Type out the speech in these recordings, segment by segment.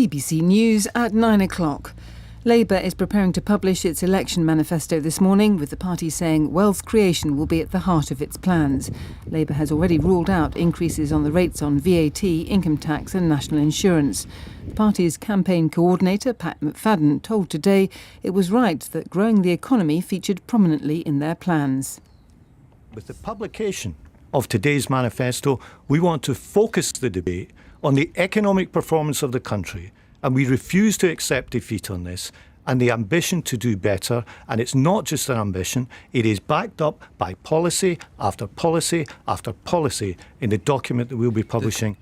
BBC News at 9 o'clock. Labour is preparing to publish its election manifesto this morning, with the party saying wealth creation will be at the heart of its plans. Labour has already ruled out increases on the rates on VAT, income tax and national insurance. The party's campaign coordinator, Pat McFadden, told Today it was right that growing the economy featured prominently in their plans. With the publication of today's manifesto, we want to focus the debate on the economic performance of the country, and we refuse to accept defeat on this and the ambition to do better. And it's not just an ambition, it is backed up by policy after policy after policy in the document that we'll be publishing.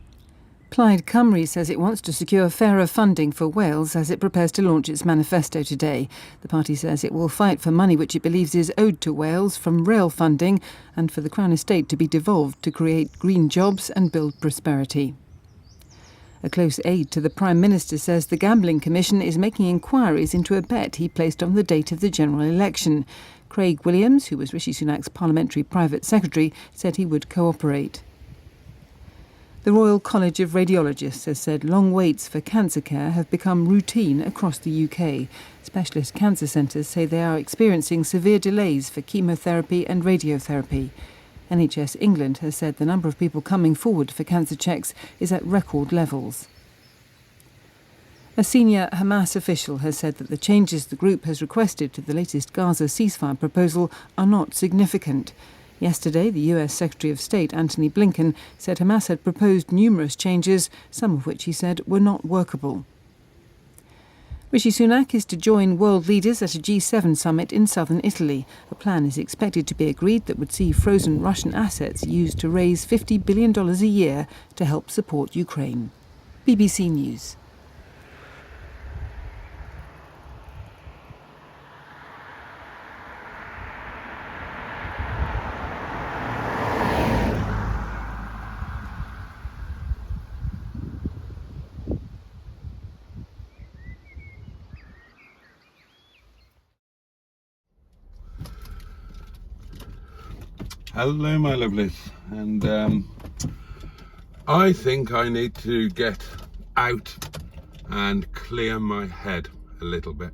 Plaid Cymru says it wants to secure fairer funding for Wales as it prepares to launch its manifesto today. The party says it will fight for money which it believes is owed to Wales from rail funding and for the Crown Estate to be devolved to create green jobs and build prosperity. A close aide to the Prime Minister says the Gambling Commission is making inquiries into a bet he placed on the date of the general election. Craig Williams, who was Rishi Sunak's parliamentary private secretary, said he would cooperate. The Royal College of Radiologists has said long waits for cancer care have become routine across the UK. Specialist cancer centres say they are experiencing severe delays for chemotherapy and radiotherapy. NHS England has said the number of people coming forward for cancer checks is at record levels. A senior Hamas official has said that the changes the group has requested to the latest Gaza ceasefire proposal are not significant. Yesterday, the US Secretary of State Antony Blinken said Hamas had proposed numerous changes, some of which he said were not workable. Rishi Sunak is to join world leaders at a G7 summit in southern Italy. A plan is expected to be agreed that would see frozen Russian assets used to raise $50 billion a year to help support Ukraine. BBC News. Hello, my lovelies, and I think I need to get out and clear my head a little bit.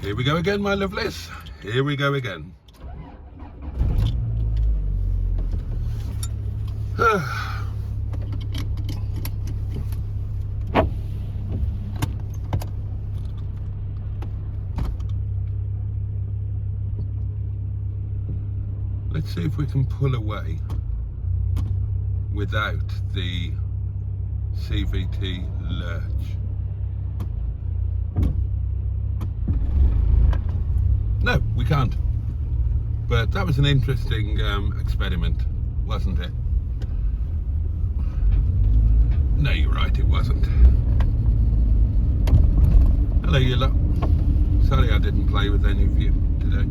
Here we go again, my lovelies. Here we go again. Let's see if we can pull away without the CVT lurch. No, we can't. But that was an interesting experiment, wasn't it? No, you're right, it wasn't. Hello, you lot. Sorry I didn't play with any of you today.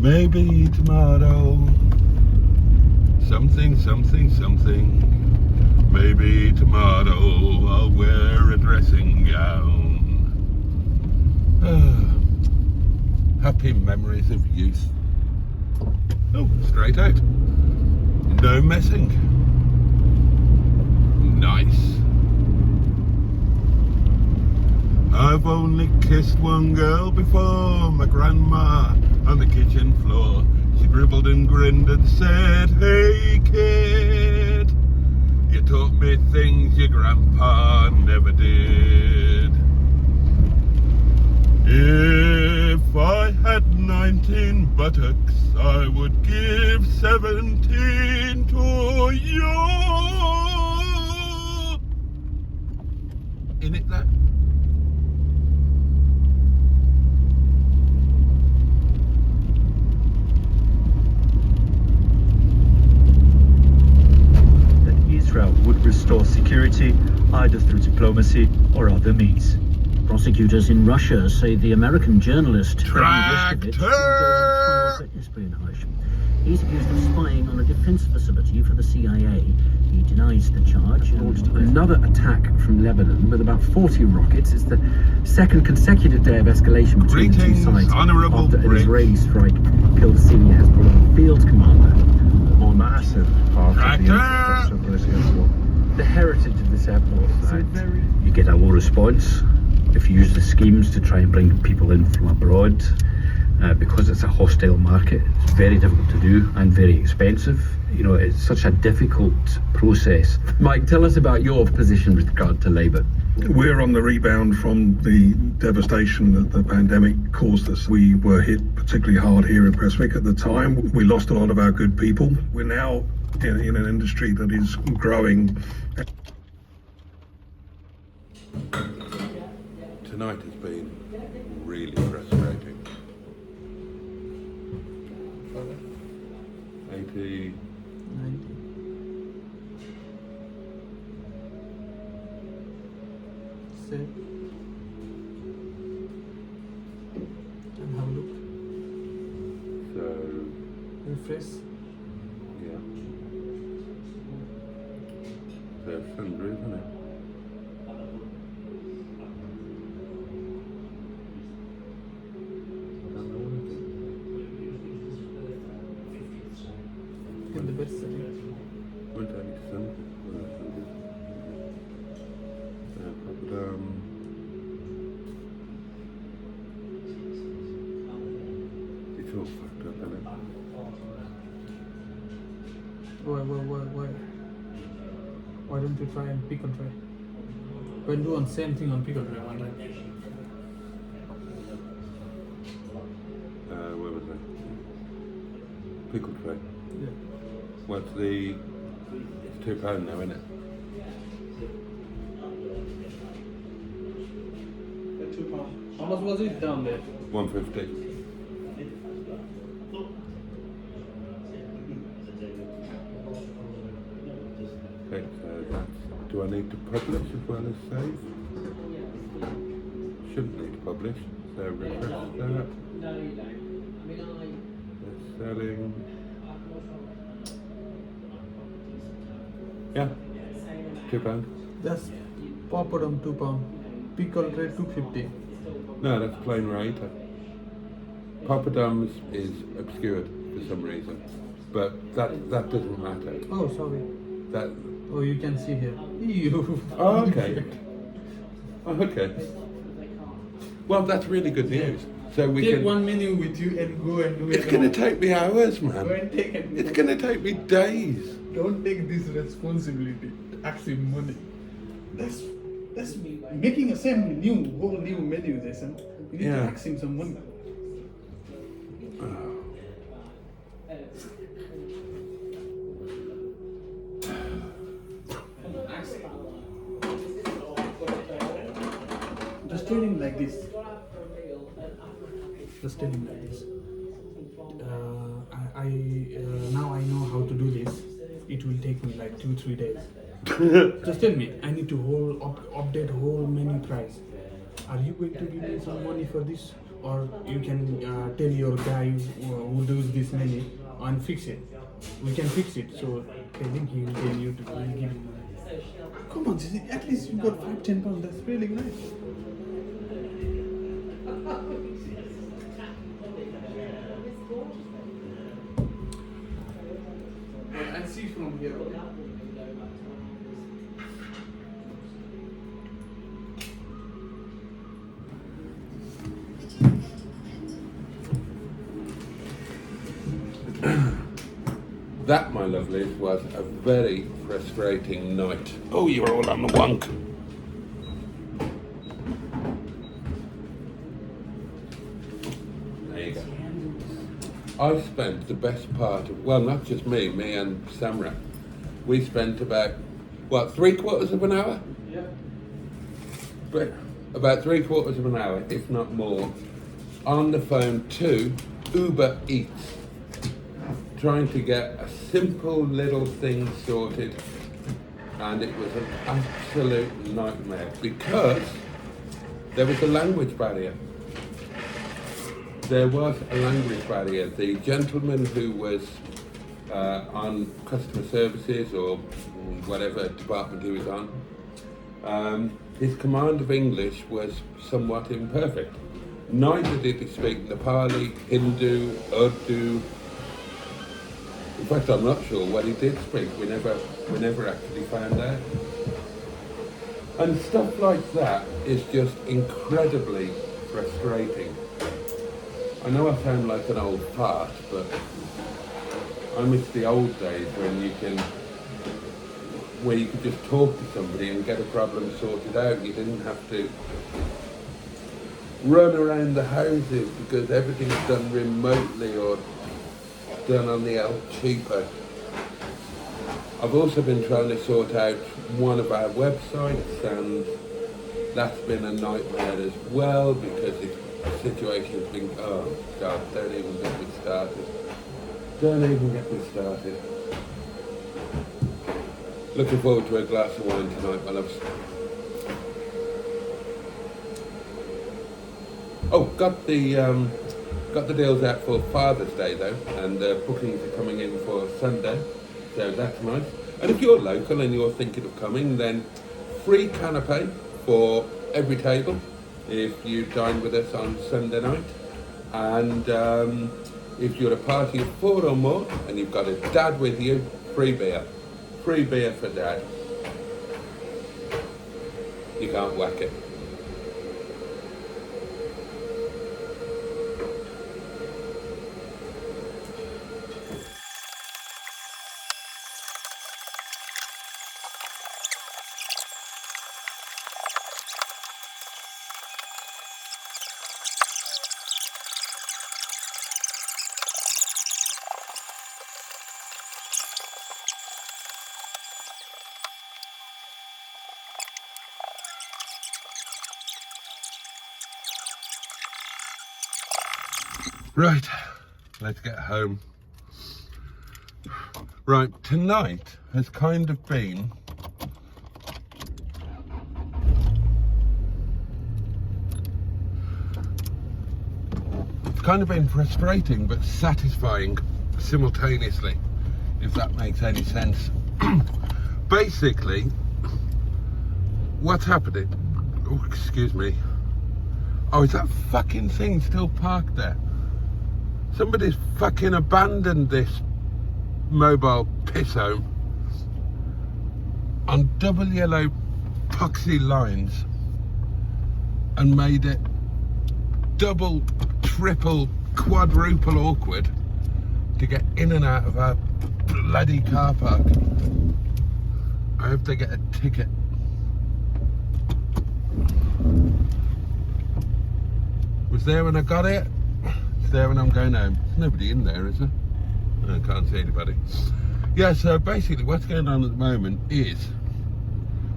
Maybe tomorrow. Something, something, something. Maybe tomorrow I'll wear a dressing gown. Happy memories of youth. Oh, straight out. No messing. Nice. I've only kissed one girl before, my grandma on the kitchen floor. She dribbled and grinned and said, "Hey kid, you taught me things your grandpa never did." If I had 19 buttocks, I would give 17 to you. In it that? Israel would restore security either through diplomacy or other means. Prosecutors in Russia say the American journalist Tractor! espionage. He's accused of spying on a defense facility for the CIA. He denies the charge. Another attack from Lebanon with about 40 rockets. It's the second consecutive day of escalation between the two Greetings, sides Honourable after an Brit. Israeli strike killed a senior Hezbollah field commander on massive part of the Tractor! infrastructure of this airport. the heritage of this airport. You get a low response if you use the schemes to try and bring people in from abroad. Because it's a hostile market, it's very difficult to do and very expensive. You know, it's such a difficult process. Mike, tell us about your position with regard to Labour. We're on the rebound from the devastation that the pandemic caused us. We were hit particularly hard here in Prestwick at the time. We lost a lot of our good people. We're now in an industry that is growing. Tonight has been really frustrating. 80. 90. Save. And have a look. So, Refresh. yeah. There's sundry, isn't it? In the best setting. Won't I need sundry? It's all fucked up, isn't it? Why don't you try and pickle try? We'll do on same thing on pickle try one time. Where was I? Pickle tray. Yeah. What's the... It's £2 now, isn't it? How much was it down there? 150. Okay, so that's... Do I need to publish as well as save? Shouldn't need to publish, so refresh that. That's selling. Yeah, £2. That's poppadom £2. Pickle tray £2.50. No, that's plain rate. Poppadoms is obscured for some reason, but that doesn't matter. Oh, sorry. That. Oh, you can see here. Ew. Oh, okay. Oh, okay. Well, that's really good news. So we Take can. one menu with you and go and do it. It's going to take me hours, Go man. and take it. It's going to take me days. Don't take this responsibility. Ask him money. That's making a whole new menu. You need to ask him some money. Just tell him like this. Just tell him like this. Now I know how to do this. It will take me like 2-3 days. Just tell me. I need to update whole menu price. Are you going to give me some money for this, or you can tell your guy who does this menu and fix it? We can fix it. So I think he will tell you to give you money. Come on, Sissy, at least you got 5-10 pounds. That's really nice. I see from here. That, my lovelies, was a very frustrating night. Oh, you're all on the wonk. There you go. I spent the best part of, well, not just me and Samra. We spent about, 3/4 of an hour? Yeah. But about 3/4 of an hour, if not more, on the phone to Uber Eats, trying to get a simple little thing sorted, and it was an absolute nightmare because there was a language barrier. There was a language barrier. The gentleman who was on customer services or whatever department he was on, his command of English was somewhat imperfect. Neither did he speak Nepali, Hindu, Urdu. In fact, I'm not sure what he did speak. We never actually found out. And stuff like that is just incredibly frustrating. I know I sound like an old fart, but I miss the old days where you could just talk to somebody and get a problem sorted out. You didn't have to run around the houses because everything's done remotely or done on the El Cheaper. I've also been trying to sort out one of our websites, and that's been a nightmare as well because the situation's been, oh God, don't even get me started. Don't even get me started. Looking forward to a glass of wine tonight, my loves. Oh, got the deals out for Father's Day though, and bookings are coming in for Sunday, so that's nice. And if you're local and you're thinking of coming, then free canapé for every table if you dine with us on Sunday night. And if you're a party of 4 or more and you've got a dad with you, free beer for dad. You can't whack it. Right, let's get home. Right, tonight has kind of been frustrating but satisfying simultaneously, if that makes any sense. Basically, what's happening? Oh, excuse me. Oh, is that fucking thing still parked there? Somebody's fucking abandoned this mobile piss home on double yellow epoxy lines and made it double, triple, quadruple awkward to get in and out of our bloody car park. I hope they get a ticket. Was there when I got it? It's there when I'm going home. There's nobody in there, is there? I can't see anybody. Yeah, so basically what's going on at the moment is,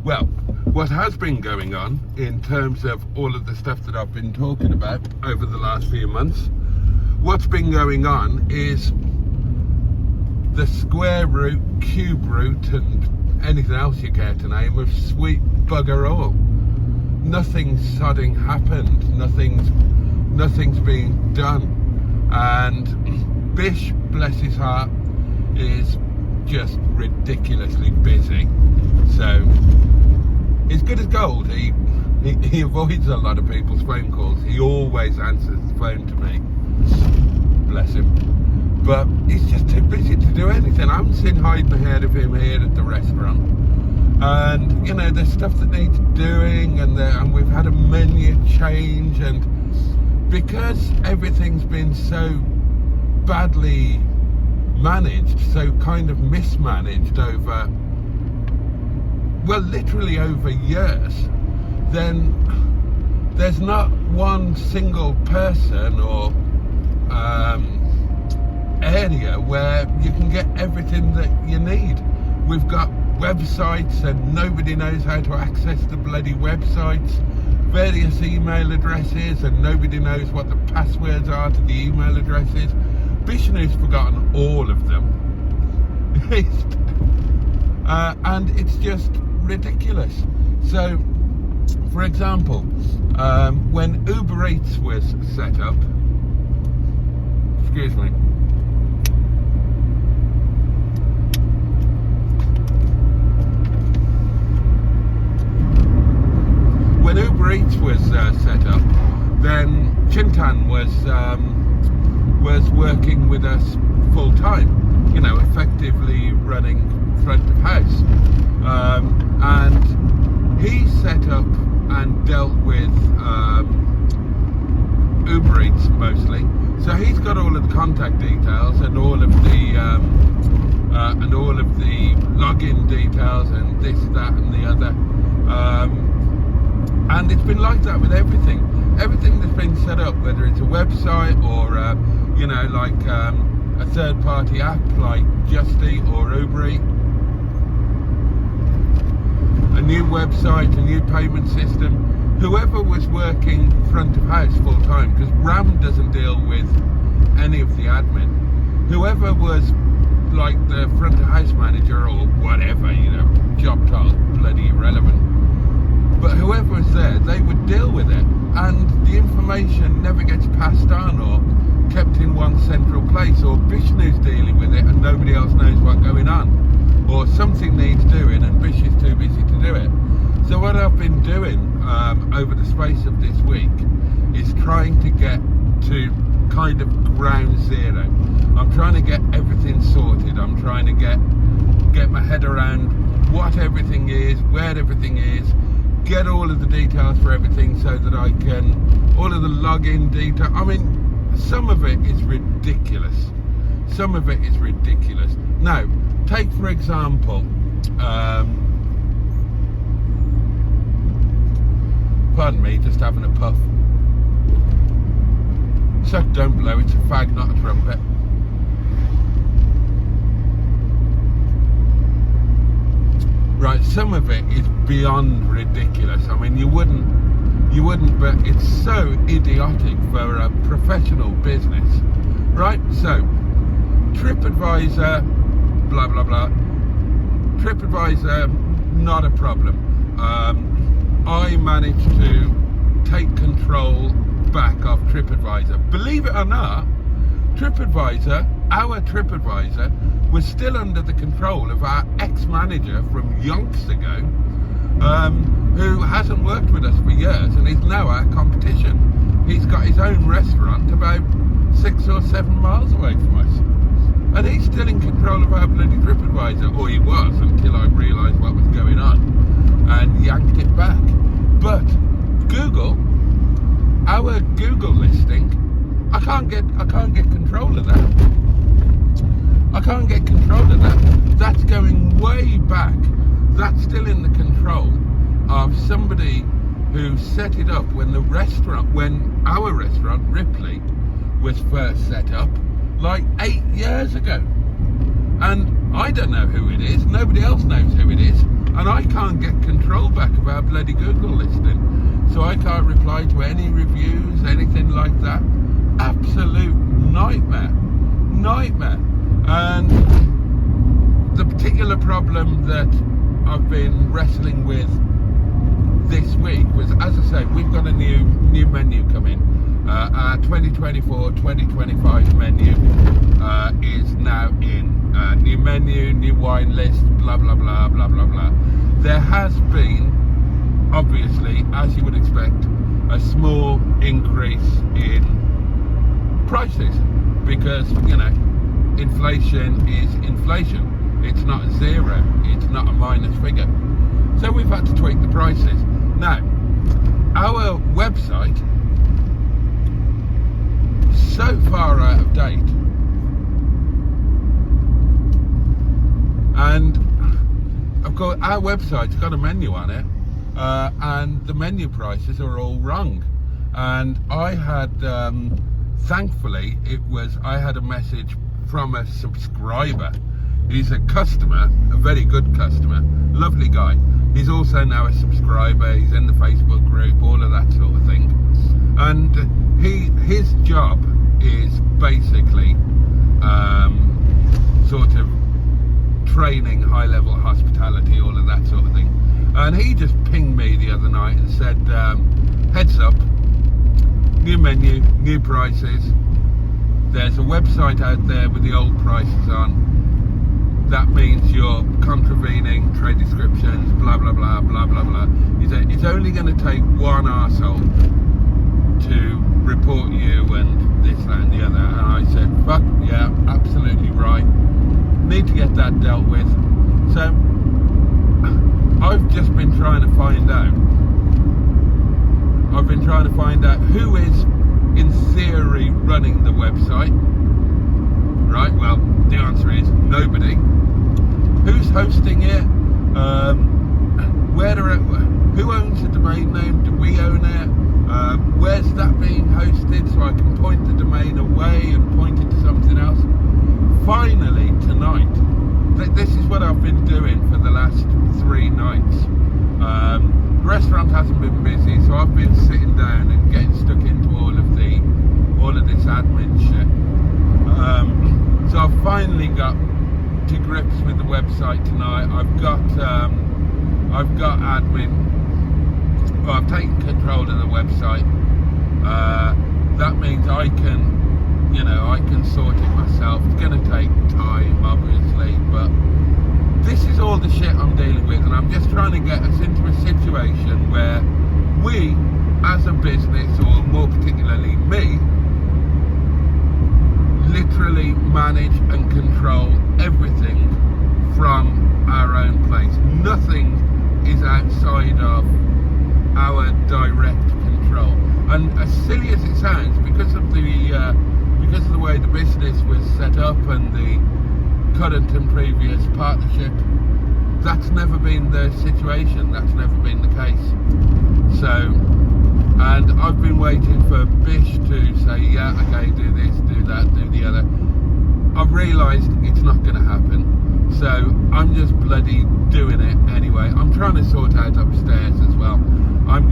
well, what has been going on in terms of all of the stuff that I've been talking about over the last few months, what's been going on is the square root, cube root and anything else you care to name of sweet bugger all. Nothing's sodding happened, nothing's being done, and Bish, bless his heart, is just ridiculously busy. So he's good as gold. He avoids a lot of people's phone calls. He always answers the phone to me, bless him, but he's just too busy to do anything. I'm sitting hiding ahead of him here at the restaurant, and you know, there's stuff that needs doing, and we've had a menu change, and because everything's been so badly managed, so kind of mismanaged over, well, literally over years, then there's not one single person or area where you can get everything that you need. We've got websites and nobody knows how to access the bloody websites, various email addresses and nobody knows what the passwords are to the email addresses. Bishnu's forgotten all of them. And it's just ridiculous. So, for example, when Uber Eats was set up, excuse me, when Uber Eats was set up, then Chintan was working with us full time, you know, effectively running front of house, and he set up and dealt with Uber Eats mostly. So he's got all of the contact details and all of the login details and this, that, and the other. And it's been like that with everything. Everything that's been set up, whether it's a website or you know, like a third-party app like Justy or Uber Eats, a new website, a new payment system, whoever was working front of house full time, because Ram doesn't deal with any of the admin, whoever was like the front of house manager or whatever, you know, job title, bloody irrelevant, but whoever was there, they would deal with it, and the information never gets passed on or kept in one central place, or Bishnu's dealing with it and nobody else knows what's going on, or something needs doing and Bish is too busy to do it. So what I've been doing over the space of this week is trying to get to kind of ground zero. I'm trying to get everything sorted. I'm trying to get my head around what everything is, where everything is, get all of the details for everything so that I can, all of the login detail. I mean, some of it is ridiculous. Some of it is ridiculous. Now, take for example, pardon me, just having a puff. So don't blow, it's a fag, not a trumpet. Right, some of it is beyond ridiculous. I mean, you wouldn't, but it's so idiotic for a professional business. Right, so, TripAdvisor, blah, blah, blah. TripAdvisor, not a problem. I managed to take control back of TripAdvisor. Believe it or not, our TripAdvisor was still under the control of our ex-manager from yonks ago, who hasn't worked with us for years and is now our competition. He's got his own restaurant about 6 or 7 miles away from us. And he's still in control of our bloody TripAdvisor, or he was until I realised what was going on and yanked it back. But Google our Google listing, I can't get control of that. I can't get control of that. That's going way back. That's still in the control of somebody who set it up when our restaurant, Ripley, was first set up, like 8 years ago. And I don't know who it is, nobody else knows who it is, and I can't get control back of our bloody Google listing. So I can't reply to any reviews, anything like that. Absolute nightmare. And the particular problem that I've been wrestling with this week was, as I say, we've got a new menu coming. Our 2024-2025 menu is now in. New menu, new wine list, blah blah blah blah blah blah. There has been, obviously, as you would expect, a small increase in prices because, you know, inflation is inflation. It's not a zero, it's not a minus figure. So we've had to tweak the prices. Now, our website, so far out of date, and of course our website's got a menu on it, and the menu prices are all wrong. And I had, thankfully, I had a message from a subscriber. He's a customer, a very good customer, lovely guy. He's also now a subscriber, he's in the Facebook group, all of that sort of thing. And his job is basically sort of training, high-level hospitality, all of that sort of thing. And he just pinged me the other night and said, heads up, new menu, new prices. There's a website out there with the old prices on. That means you're contravening trade descriptions, blah, blah, blah, blah, blah, blah. He said, it's only going to take one arsehole to report you and this, that and the other. And I said, fuck, yeah, absolutely right. Need to get that dealt with. So I've just been trying to find out. Who is, in theory, running the website. Right, well, the answer is nobody. Who's hosting it? Who owns the domain name? Do we own it? Where's that being hosted so I can point the domain away and point it to something else? Finally, tonight, this is what I've been doing for the last 3 nights. The restaurant hasn't been busy, so I've been sitting down and getting stuck into all of this admin shit. So I've finally got to grips with the website tonight. I've got admin. Well, I've taken control of the website. That means I can sort it myself. It's going to take time, obviously, but this is all the shit I'm dealing with, and I'm just trying to get us into a situation where we, as a business, or more particularly me, literally manage and control everything from our own place. Nothing is outside of our direct control. And as silly as it sounds, because of the way the business was set up and the current and previous partnership, that's never been the situation, that's never been the case. So, and I've been waiting for Bish to say, yeah, okay, do this, do that, do the other. I've realised it's not going to happen, so I'm just bloody doing it anyway. I'm trying to sort out upstairs as well. I'm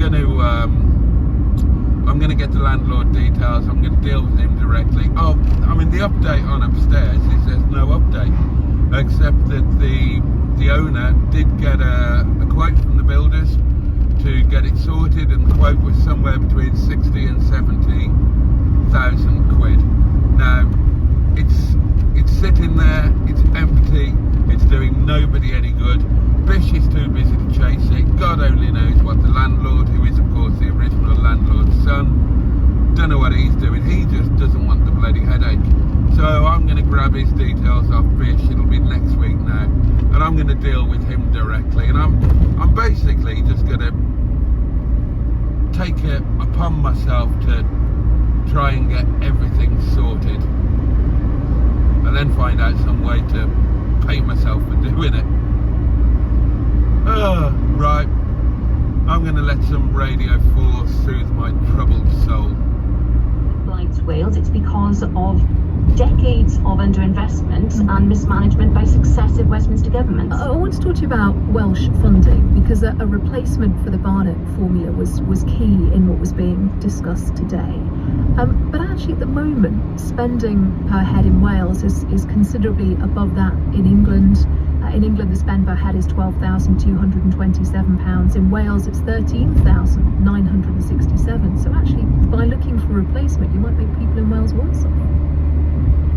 going to get the landlord details. I'm going to deal with him directly. Oh, I mean, the update on upstairs is there's no update, except that the owner did get a quote from the builders to get it sorted, and the quote was somewhere between 60 and 70,000 quid. Now, it's sitting there, it's empty, it's doing nobody any good. Bish is too busy to chase it. God only knows what the landlord, who is of course the original landlord's son, don't know what he's doing. He just doesn't want the bloody headache. So I'm going to grab his details off Bish. It'll be next week now, and I'm going to deal with him directly. And I'm basically just going to take it upon myself to try and get everything sorted, and then find out some way to pay myself for doing it. Right, I'm going to let some Radio 4 soothe my troubled soul. Blights Wales, it's because of decades of underinvestment and mismanagement by successive Westminster governments. I want to talk to you about Welsh funding, because a replacement for the Barnett formula was key in what was being discussed today. But actually at the moment, spending per head in Wales is considerably above that in England. In England, the spend per head is £12,227. In Wales, it's £13,967. So actually, by looking for a replacement, you might make people in Wales worse off.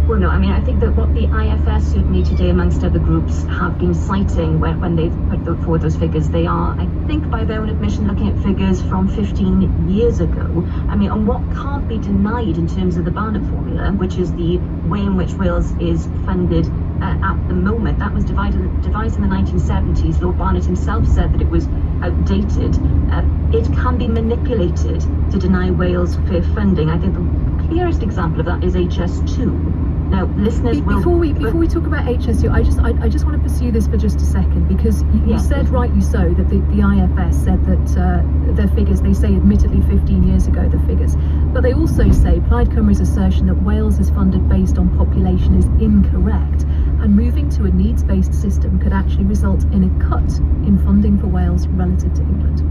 Well, no, I mean, I think that what the IFS certainly today, amongst other groups, have been citing when they've put forward those figures, they are, I think, by their own admission, looking at figures from 15 years ago. I mean, and what can't be denied in terms of the Barnett formula, which is the way in which Wales is funded at the moment, that was devised in the 1970s. Lord Barnett himself said that it was outdated. It can be manipulated to deny Wales fair funding. I think the clearest example of that is HS2. Now, listeners will... Before we talk about HSU, I just want to pursue this for just a second, because you said, rightly so, that the IFS said that their figures, they say admittedly 15 years ago, the figures, but they also say Plaid Cymru's assertion that Wales is funded based on population is incorrect, and moving to a needs-based system could actually result in a cut in funding for Wales relative to England.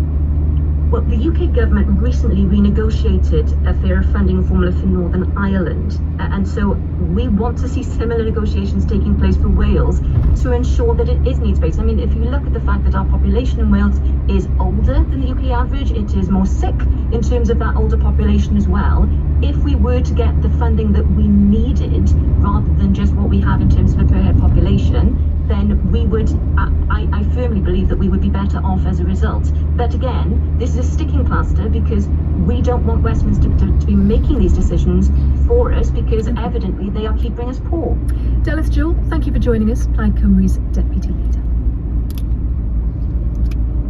Well, the UK government recently renegotiated a fairer funding formula for Northern Ireland, and so we want to see similar negotiations taking place for Wales to ensure that it is needs-based. I mean, if you look at the fact that our population in Wales is older than the UK average, it is more sick in terms of that older population as well. If we were to get the funding that we needed, rather than just what we have in terms of a per head population, then we would, I firmly believe that we would be better off as a result. But again, this is a sticking plaster, because we don't want Westminster to be making these decisions for us, because evidently they are keeping us poor. Delith Jewell, thank you for joining us, Plaid Cymru's Deputy Leader.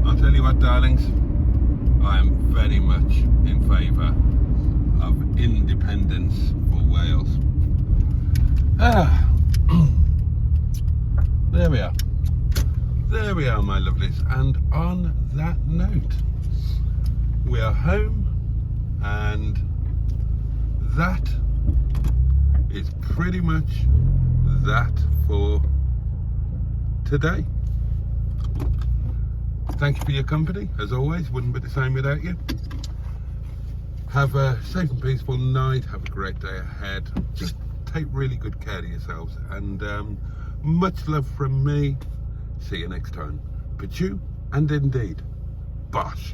I'll tell you what, darlings, I am very much in favour of independence for Wales. There we are. There we are, my lovelies. And on that note, we are home, and that is pretty much that for today. Thank you for your company, as always. Wouldn't be the same without you. Have a safe and peaceful night. Have a great day ahead. Just take really good care of yourselves, and much love from me. See you next time. But you, and indeed, bosh.